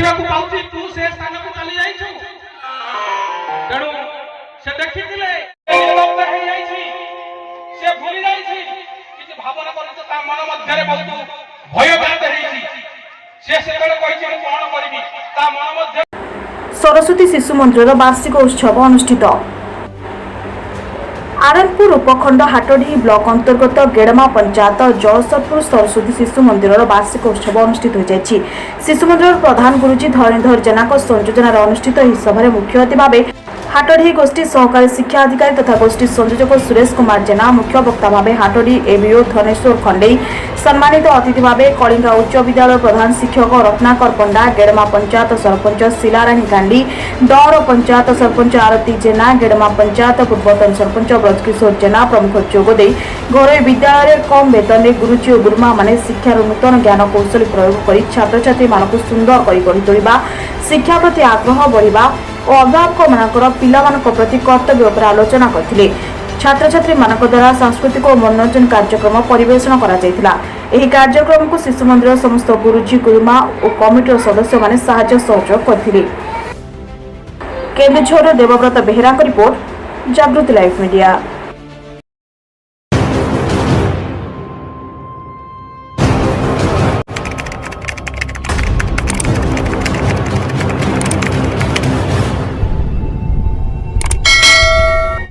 देखा पाऊँ तू से स्थान को चली जाइछु तेणु से देखिथिले से भूली जाइछि कि भावना करतो ता मन मध्य रे बहुत भयघात हेछि से सेबेले कहिछि मु कोन करबी ता मन मध्य। सरस्वती शिशु मंदिर वार्षिक उत्सव अनुष्ठित। आरनपुर उपखंड हाटडी ब्लॉक अंतर्गत गेड़मा पंचायत जलसरपुर सरस्वती शिशु मंदिर वार्षिक उत्सव अनुष्ठित हो। शिशु मंदिर प्रधान गुरुजी धरणीधर जेना संयोजन अनुष्ठित यह सभार मुख्य अतिथि भाव हाटडी गोष्ठी सहकारी शिक्षा अधिकारी तथा गोष्ठी संयोजक सुरेश कुमार जेना, मुख्य वक्ता भाव हाटडी एबीओ धनेश्वर खंडेई, सम्मानित अतिथि भाव कलिंगा उच्च विद्यालय प्रधान शिक्षक रत्नाकर पंडा, गेड़मा पंचायत सरपंच शिलाराणी गांडी, डौर पंचायत सरपंच आरती जेना, गेड़मा पंचायत पूर्वतन सरपंच ब्रजकिशोर जेना प्रमुख जोगदे घरोई विद्यालय कम वेतन में गुरुजी और गुरुमा माने शिक्षार नूतन ज्ञान कौशल प्रयोग कर छात्र छात्री मानक सुंदर गढ़ी तोड़ा, शिक्षा प्रति आग्रह बढ़ा और अभिभावक मानकर पिलामानक प्रति कर्तव्य पर आलोचना करथिले। छात्र छात्री मानक द्वारा सांस्कृतिक और मनोरंजन कार्यक्रम परिवेषण करा जायतिला। एही कार्यक्रम को शिशु मंदिर समस्त गुरुजी गुरुमा और कमिटी सदस्य माने सहायता सहयोग करथिले। केन्दुझर देवव्रत बेहेरा रिपोर्ट, जागृति लाइव मीडिया।